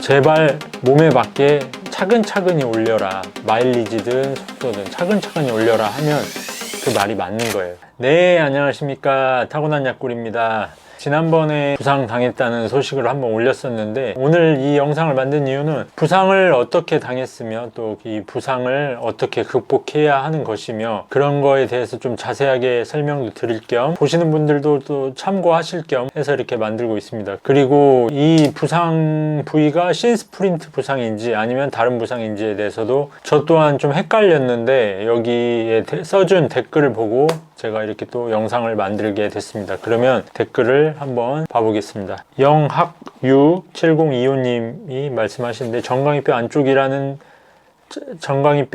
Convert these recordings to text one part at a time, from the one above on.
제발 몸에 맞게 차근차근히 올려라, 마일리지든 속도든 차근차근히 올려라 하면 그 말이 맞는 거예요. 네, 안녕하십니까, 타고난 약골입니다. 지난번에 부상 당했다는 소식을 한번 올렸었는데, 오늘 이 영상을 만든 이유는 부상을 어떻게 당했으며 또 이 부상을 어떻게 극복해야 하는 것이며, 그런 거에 대해서 좀 자세하게 설명도 드릴 겸, 보시는 분들도 또 참고하실 겸 해서 이렇게 만들고 있습니다. 그리고 이 부상 부위가 신스프린트 부상인지 아니면 다른 부상인지에 대해서도 저 또한 좀 헷갈렸는데, 여기에 써준 댓글을 보고 제가 이렇게 또 영상을 만들게 됐습니다. 그러면 댓글을 한번 봐보겠습니다. 영학유7025님이 말씀하시는데, 정강이뼈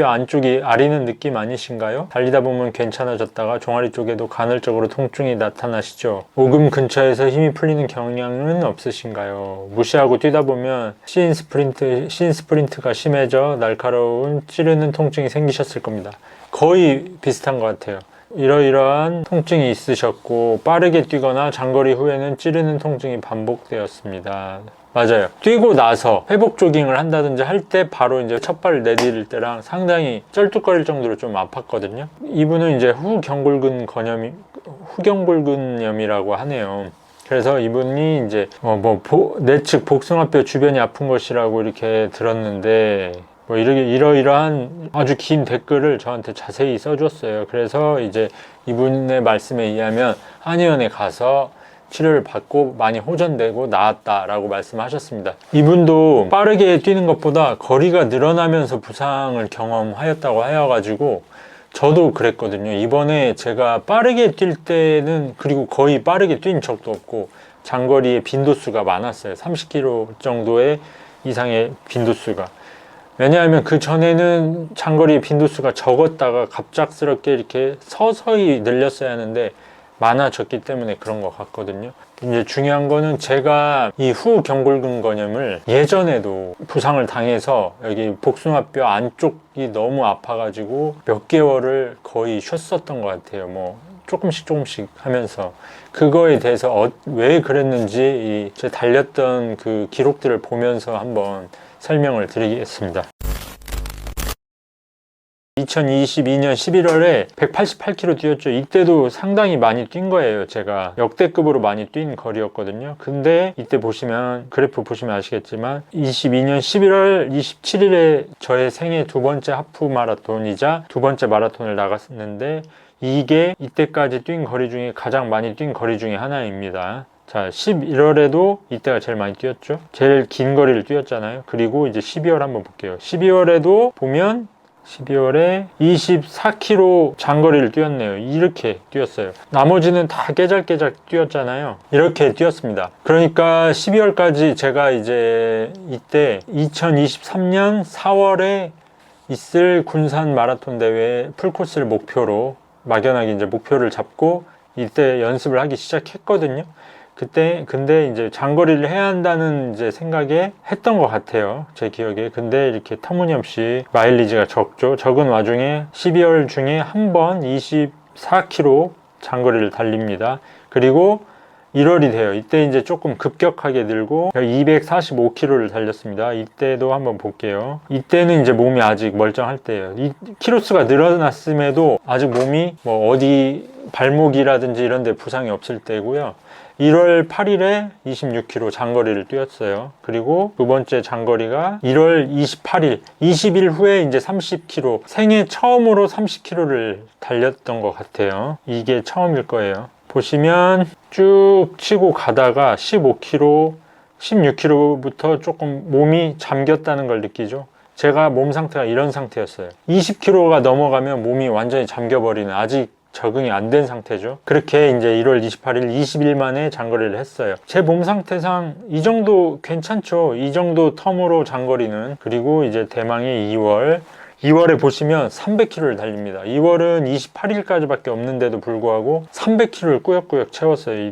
안쪽이 아리는 느낌 아니신가요? 달리다 보면 괜찮아졌다가 종아리 쪽에도 간헐적으로 통증이 나타나시죠? 오금 근처에서 힘이 풀리는 경향은 없으신가요? 무시하고 뛰다 보면 신스프린트가 심해져 날카로운 찌르는 통증이 생기셨을 겁니다. 거의 비슷한 것 같아요. 이러이러한 통증이 있으셨고, 빠르게 뛰거나 장거리 후에는 찌르는 통증이 반복되었습니다. 맞아요. 뛰고 나서 회복 조깅을 한다든지 할 때 바로 이제 첫 발을 내디딜 때랑 상당히 쩔뚝거릴 정도로 좀 아팠거든요. 이분은 이제 후경골근염이라고 하네요. 그래서 이분이 이제 내측 복숭아뼈 주변이 아픈 것이라고 이렇게 들었는데, 이러이러한 아주 긴 댓글을 저한테 자세히 써줬어요. 그래서 이제 이분의 말씀에 의하면 한의원에 가서 치료를 받고 많이 호전되고 나았다라고 말씀하셨습니다. 이분도 빠르게 뛰는 것보다 거리가 늘어나면서 부상을 경험하였다고 하여가지고, 저도 그랬거든요. 이번에 제가 빠르게 뛸 때는, 그리고 거의 빠르게 뛴 적도 없고, 장거리의 빈도수가 많았어요. 30km 정도의 이상의 빈도수가. 왜냐하면 그 전에는 장거리 빈도수가 적었다가 갑작스럽게 이렇게 서서히 늘렸어야 하는데 많아졌기 때문에 그런 것 같거든요. 이제 중요한 거는, 제가 이 후경골근건염을 예전에도 부상을 당해서 여기 복숭아뼈 안쪽이 너무 아파가지고 몇 개월을 거의 쉬었었던 것 같아요. 조금씩 하면서. 그거에 대해서 왜 그랬는지 제 달렸던 그 기록들을 보면서 한번 설명을 드리겠습니다. 2022년 11월에 188km 뛰었죠. 이때도 상당히 많이 뛴 거예요. 제가 역대급으로 많이 뛴 거리였거든요. 근데 이때 보시면, 그래프 보시면 아시겠지만 22년 11월 27일에 저의 생애 두 번째 하프 마라톤이자 두 번째 마라톤을 나갔는데, 이게 이때까지 뛴 거리 중에 가장 많이 뛴 거리 중에 하나입니다. 자, 11월에도 이때가 제일 많이 뛰었죠. 제일 긴 거리를 뛰었잖아요. 그리고 이제 12월 한번 볼게요. 12월에도 보면 12월에 24km 장거리를 뛰었네요. 이렇게 뛰었어요. 나머지는 다 깨작깨작 뛰었잖아요. 이렇게 뛰었습니다. 그러니까 12월까지 제가 이제 이때 2023년 4월에 있을 군산 마라톤 대회 풀코스를 목표로 막연하게 이제 목표를 잡고 이때 연습을 하기 시작했거든요. 근데 이제 장거리를 해야 한다는 이제 생각에 했던 것 같아요. 제 기억에. 근데 이렇게 터무니없이 마일리지가 적은 와중에 12월 중에 한 번 24km 장거리를 달립니다. 그리고 1월이 돼요. 이때 이제 조금 급격하게 늘고 245km를 달렸습니다. 이때도 한번 볼게요. 이때는 이제 몸이 아직 멀쩡할 때예요. 이 키로수가 늘어났음에도 아직 몸이 어디 발목이라든지 이런 데 부상이 없을 때고요. 1월 8일에 26km 장거리를 뛰었어요. 그리고 두 번째 장거리가 1월 28일, 20일 후에 이제 30km, 생애 처음으로 30km를 달렸던 것 같아요. 이게 처음일 거예요. 보시면 쭉 치고 가다가 15km, 16km부터 조금 몸이 잠겼다는 걸 느끼죠. 제가 몸 상태가 이런 상태였어요. 20km가 넘어가면 몸이 완전히 잠겨버리는, 아직 적응이 안 된 상태죠. 그렇게 이제 1월 28일, 20일 만에 장거리를 했어요. 제 몸 상태상 이 정도 괜찮죠. 이 정도 텀으로 장거리는. 그리고 이제 대망의 2월에 보시면 300km를 달립니다. 2월은 28일까지밖에 없는데도 불구하고 300km를 꾸역꾸역 채웠어요.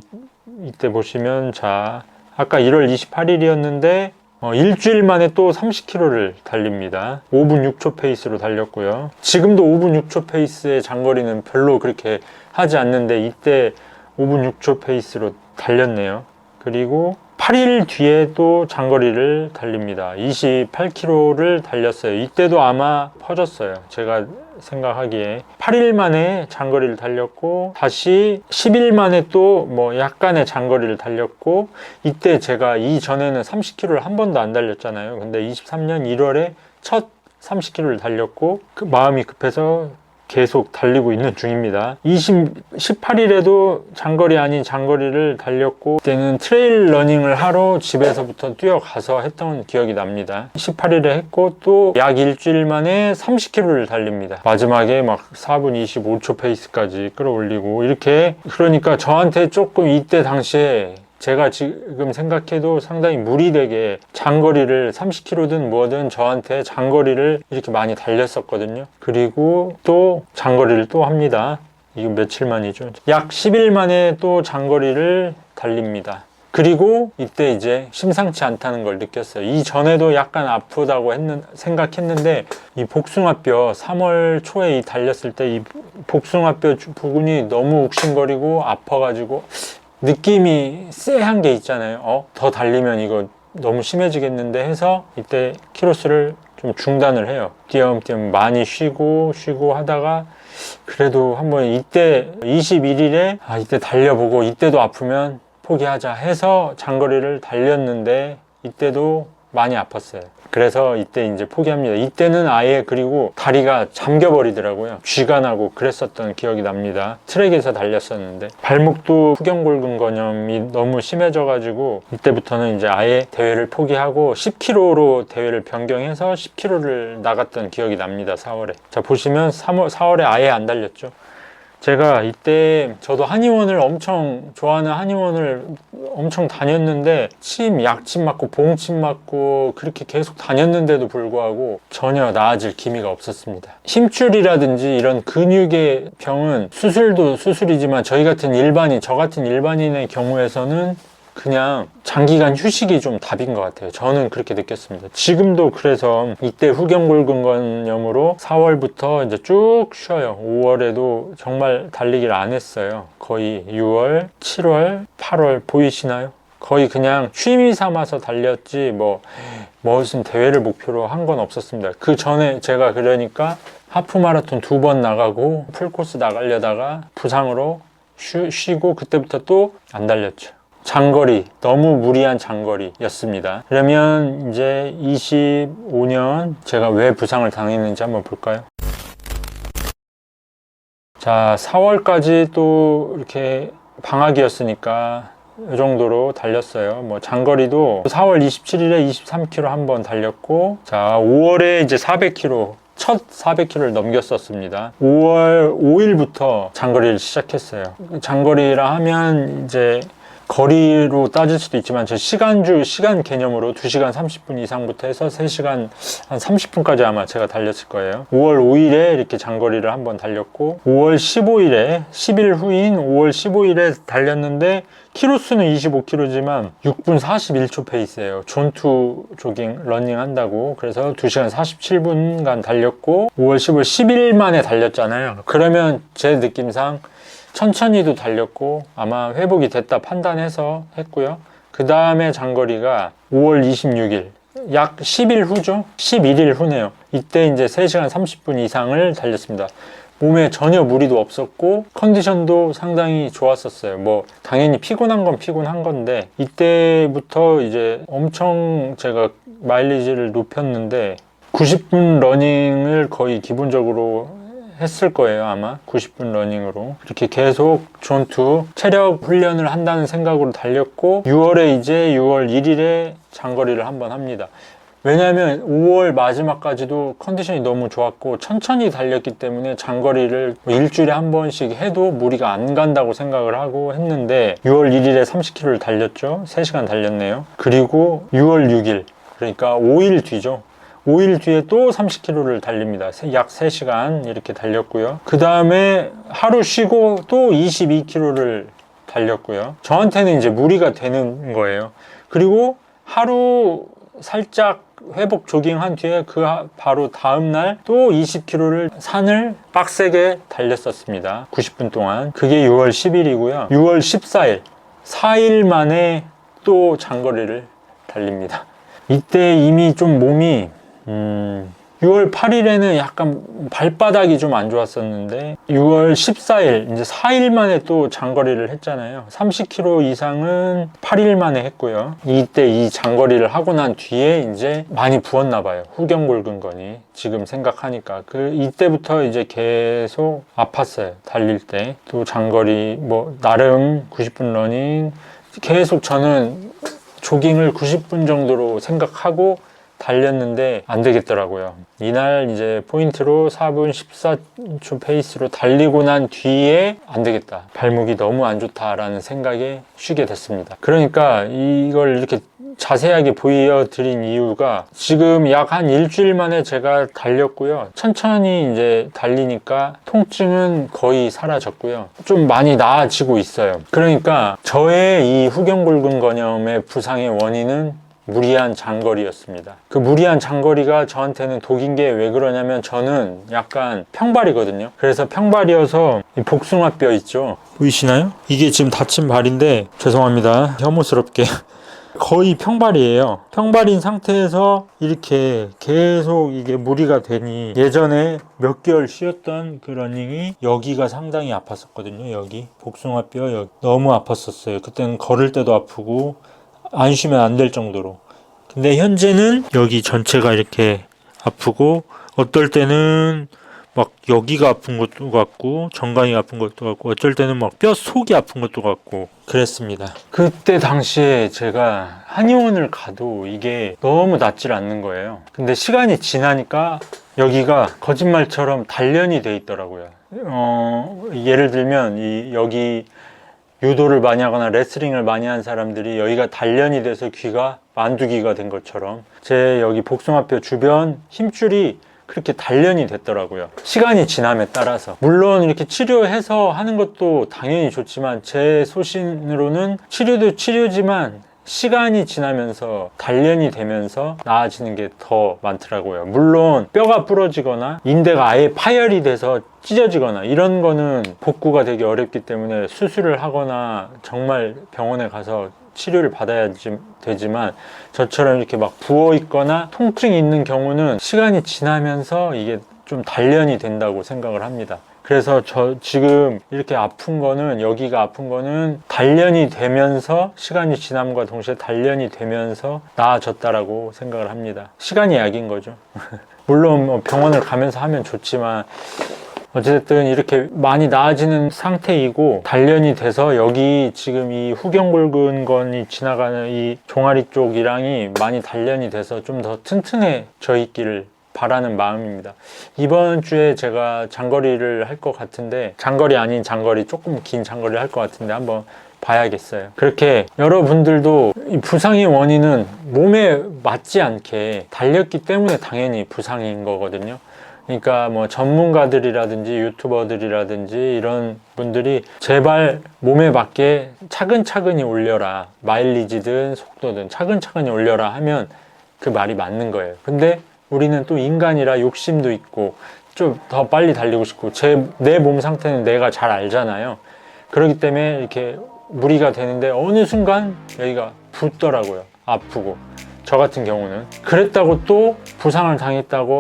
이때 보시면, 자, 아까 1월 28일이었는데 일주일 만에 또 30km를 달립니다. 5분 6초 페이스로 달렸고요. 지금도 5분 6초 페이스의 장거리는 별로 그렇게 하지 않는데, 이때 5분 6초 페이스로 달렸네요. 그리고 8일 뒤에 또 장거리를 달립니다. 28km를 달렸어요. 이때도 아마 퍼졌어요. 제가 생각하기에 8일 만에 장거리를 달렸고, 다시 10일 만에 또 뭐 약간의 장거리를 달렸고, 이때 제가 이전에는 30km를 한 번도 안 달렸잖아요. 근데 23년 1월에 첫 30km를 달렸고, 그 마음이 급해서 계속 달리고 있는 중입니다. 18일에도 장거리 아닌 장거리를 달렸고, 그때는 트레일 러닝을 하러 집에서부터 뛰어가서 했던 기억이 납니다. 18일에 했고, 또 약 일주일 만에 30km를 달립니다. 마지막에 막 4분 25초 페이스까지 끌어올리고, 이렇게. 그러니까 저한테 조금 이때 당시에 제가 지금 생각해도 상당히 무리되게 장거리를 30km든 뭐든 저한테 장거리를 이렇게 많이 달렸었거든요. 그리고 또 장거리를 또 합니다. 이거 며칠 만이죠. 약 10일 만에 또 장거리를 달립니다. 그리고 이때 이제 심상치 않다는 걸 느꼈어요. 이전에도 약간 아프다고 생각했는데, 이 복숭아뼈 3월 초에 달렸을 때 이 복숭아뼈 부분이 너무 욱신거리고 아파가지고 느낌이 쎄한 게 있잖아요. 더 달리면 이거 너무 심해지겠는데 해서 이때 키로수를 좀 중단을 해요. 띄엄띄엄 많이 쉬고 하다가, 그래도 한번 이때 21일에 이때 달려보고 이때도 아프면 포기하자 해서 장거리를 달렸는데, 이때도 많이 아팠어요. 그래서 이때 이제 포기합니다. 이때는 아예, 그리고 다리가 잠겨버리더라고요. 쥐가 나고 그랬었던 기억이 납니다. 트랙에서 달렸었는데 발목도 후경골근건염이 너무 심해져가지고 이때부터는 이제 아예 대회를 포기하고 10km로 대회를 변경해서 10km를 나갔던 기억이 납니다. 4월에. 자, 보시면 4월에 아예 안 달렸죠. 제가 이때 저도 한의원을 엄청 좋아하는 한의원을 엄청 다녔는데, 약침 맞고 봉침 맞고 그렇게 계속 다녔는데도 불구하고 전혀 나아질 기미가 없었습니다. 힘줄이라든지 이런 근육의 병은 수술도 수술이지만 저 같은 일반인의 경우에서는 그냥 장기간 휴식이 좀 답인 것 같아요. 저는 그렇게 느꼈습니다. 지금도 그래서 이때 후경골근건염으로 4월부터 이제 쭉 쉬어요. 5월에도 정말 달리기를 안 했어요. 거의 6월, 7월, 8월 보이시나요? 거의 그냥 취미 삼아서 달렸지 무슨 대회를 목표로 한 건 없었습니다. 그 전에 제가 그러니까 하프 마라톤 2번 나가고 풀코스 나가려다가 부상으로 쉬고 그때부터 또 안 달렸죠. 장거리, 너무 무리한 장거리였습니다. 그러면 이제 25년 제가 왜 부상을 당했는지 한번 볼까요? 자, 4월까지 또 이렇게 방학이었으니까 이 정도로 달렸어요. 장거리도 4월 27일에 23km 한번 달렸고, 자, 5월에 이제 400km, 첫 400km를 넘겼었습니다. 5월 5일부터 장거리를 시작했어요. 장거리라 하면 이제 거리로 따질 수도 있지만 저 시간 개념으로 2시간 30분 이상부터 해서 3시간 한 30분까지 아마 제가 달렸을 거예요. 5월 5일에 이렇게 장거리를 한번 달렸고, 5월 15일에 10일 후인 5월 15일에 달렸는데 키로수는 25km지만 6분 41초 페이스예요. 존투 조깅 러닝 한다고. 그래서 2시간 47분간 달렸고, 5월 15일 10일 만에 달렸잖아요. 그러면 제 느낌상 천천히도 달렸고 아마 회복이 됐다 판단해서 했고요. 그 다음에 장거리가 5월 26일, 약 10일 후죠. 11일 후네요. 이때 이제 3시간 30분 이상을 달렸습니다. 몸에 전혀 무리도 없었고 컨디션도 상당히 좋았었어요. 당연히 피곤한 건 피곤한 건데, 이때부터 이제 엄청 제가 마일리지를 높였는데 90분 러닝을 거의 기본적으로 했을 거예요. 아마 90분 러닝으로 이렇게 계속 존투 체력 훈련을 한다는 생각으로 달렸고, 6월에 이제 6월 1일에 장거리를 한번 합니다. 왜냐하면 5월 마지막까지도 컨디션이 너무 좋았고 천천히 달렸기 때문에 장거리를 일주일에 한 번씩 해도 무리가 안 간다고 생각을 하고 했는데, 6월 1일에 30km를 달렸죠. 3시간 달렸네요. 그리고 6월 6일, 그러니까 5일 뒤죠. 5일 뒤에 또 30km를 달립니다. 약 3시간 이렇게 달렸고요. 그 다음에 하루 쉬고 또 22km를 달렸고요. 저한테는 이제 무리가 되는 거예요. 그리고 하루 살짝 회복 조깅한 뒤에 그 바로 다음날 또 20km를 산을 빡세게 달렸었습니다. 90분 동안. 그게 6월 10일이고요. 6월 14일, 4일 만에 또 장거리를 달립니다. 이때 이미 좀 몸이 6월 8일에는 약간 발바닥이 좀 안 좋았었는데 6월 14일 이제 4일 만에 또 장거리를 했잖아요. 30km 이상은 8일 만에 했고요. 이때 이 장거리를 하고 난 뒤에 이제 많이 부었나 봐요. 후경골근건이 지금 생각하니까 이때부터 이제 계속 아팠어요. 달릴 때 또 장거리 뭐 나름 90분 러닝 계속 저는 조깅을 90분 정도로 생각하고 달렸는데 안 되겠더라고요. 이날 이제 포인트로 4분 14초 페이스로 달리고 난 뒤에 안 되겠다. 발목이 너무 안 좋다라는 생각에 쉬게 됐습니다. 그러니까 이걸 이렇게 자세하게 보여드린 이유가 지금 약 한 일주일 만에 제가 달렸고요. 천천히 이제 달리니까 통증은 거의 사라졌고요. 좀 많이 나아지고 있어요. 그러니까 저의 이 후경골근건염의 부상의 원인은 무리한 장거리였습니다. 그 무리한 장거리가 저한테는 독인 게 왜 그러냐면 저는 약간 평발이거든요. 그래서 평발이어서 이 복숭아뼈 있죠? 보이시나요? 이게 지금 다친 발인데 죄송합니다. 혐오스럽게 거의 평발이에요. 평발인 상태에서 이렇게 계속 이게 무리가 되니 예전에 몇 개월 쉬었던 그 러닝이 여기가 상당히 아팠었거든요. 여기 복숭아뼈 여기 너무 아팠었어요. 그때는 걸을 때도 아프고 안 쉬면 안 될 정도로. 근데 현재는 여기 전체가 이렇게 아프고 어떨 때는 막 여기가 아픈 것도 같고 정강이 아픈 것도 같고 어쩔 때는 막 뼈 속이 아픈 것도 같고 그랬습니다. 그때 당시에 제가 한의원을 가도 이게 너무 낫질 않는 거예요. 근데 시간이 지나니까 여기가 거짓말처럼 단련이 돼 있더라고요. 예를 들면 여기 유도를 많이 하거나 레슬링을 많이 한 사람들이 여기가 단련이 돼서 귀가 만두기가 된 것처럼 제 여기 복숭아뼈 주변 힘줄이 그렇게 단련이 됐더라고요. 시간이 지남에 따라서. 물론 이렇게 치료해서 하는 것도 당연히 좋지만 제 소신으로는 치료도 치료지만 시간이 지나면서 단련이 되면서 나아지는 게 더 많더라고요. 물론 뼈가 부러지거나 인대가 아예 파열이 돼서 찢어지거나 이런 거는 복구가 되게 어렵기 때문에 수술을 하거나 정말 병원에 가서 치료를 받아야 되지만 저처럼 이렇게 막 부어 있거나 통증이 있는 경우는 시간이 지나면서 이게 좀 단련이 된다고 생각을 합니다. 그래서 저 지금 이렇게 아픈 거는 여기가 아픈 거는 단련이 되면서 시간이 지남과 동시에 단련이 되면서 나아졌다라고 생각을 합니다. 시간이 약인 거죠. 물론 뭐 병원을 가면서 하면 좋지만 어쨌든 이렇게 많이 나아지는 상태이고 단련이 돼서 여기 지금 이 후경골근건이 지나가는 이 종아리 쪽이랑이 많이 단련이 돼서 좀 더 튼튼해져 있기를 바라는 마음입니다. 이번 주에 제가 장거리를 할 것 같은데 장거리 아닌 장거리 조금 긴 장거리를 할 것 같은데 한번 봐야겠어요. 그렇게 여러분들도 이 부상의 원인은 몸에 맞지 않게 달렸기 때문에 당연히 부상인 거거든요. 그러니까 뭐 전문가들이라든지 유튜버들이라든지 이런 분들이 제발 몸에 맞게 차근차근히 올려라, 마일리지든 속도든 차근차근히 올려라 하면 그 말이 맞는 거예요. 근데 우리는 또 인간이라 욕심도 있고 좀 더 빨리 달리고 싶고 내 몸 상태는 내가 잘 알잖아요. 그렇기 때문에 이렇게 무리가 되는데 어느 순간 여기가 붓더라고요. 아프고. 저 같은 경우는 그랬다고 또 부상을 당했다고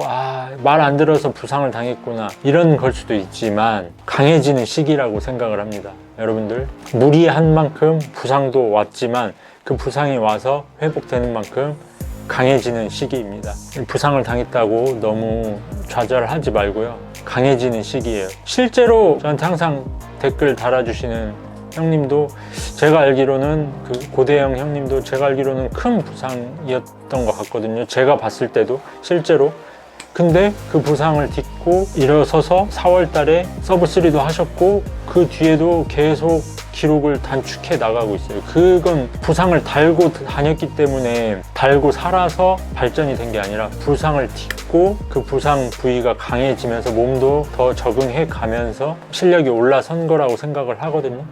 말 안 들어서 부상을 당했구나 이런 걸 수도 있지만 강해지는 시기라고 생각을 합니다. 여러분들 무리한 만큼 부상도 왔지만 그 부상이 와서 회복되는 만큼 강해지는 시기입니다. 부상을 당했다고 너무 좌절하지 말고요. 강해지는 시기예요. 실제로 저한테 항상 댓글 달아주시는 형님도 제가 알기로는 그 고대영 형님도 제가 알기로는 큰 부상이었던 것 같거든요. 제가 봤을 때도 실제로. 근데 그 부상을 딛고 일어서서 4월 달에 서브3도 하셨고 그 뒤에도 계속 기록을 단축해 나가고 있어요. 그건 부상을 달고 다녔기 때문에 달고 살아서 발전이 된 게 아니라 부상을 딛고 그 부상 부위가 강해지면서 몸도 더 적응해 가면서 실력이 올라선 거라고 생각을 하거든요.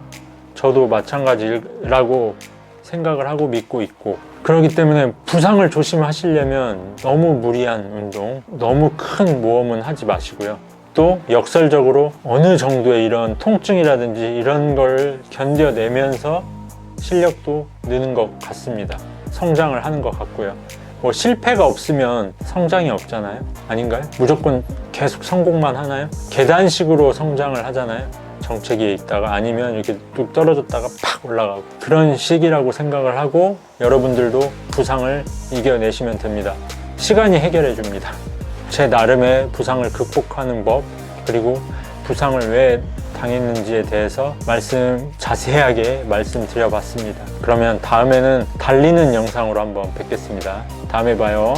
저도 마찬가지라고 생각을 하고 믿고 있고 그렇기 때문에 부상을 조심하시려면 너무 무리한 운동, 너무 큰 모험은 하지 마시고요. 또 역설적으로 어느 정도의 이런 통증이라든지 이런 걸 견뎌내면서 실력도 느는 것 같습니다. 성장을 하는 것 같고요. 뭐 실패가 없으면 성장이 없잖아요. 아닌가요? 무조건 계속 성공만 하나요? 계단식으로 성장을 하잖아요. 정체기에 있다가 아니면 이렇게 뚝 떨어졌다가 팍 올라가고, 그런 식이라고 생각을 하고 여러분들도 부상을 이겨내시면 됩니다. 시간이 해결해 줍니다. 제 나름의 부상을 극복하는 법, 그리고 부상을 왜 당했는지에 대해서 자세하게 말씀드려 봤습니다. 그러면 다음에는 달리는 영상으로 한번 뵙겠습니다. 다음에 봐요.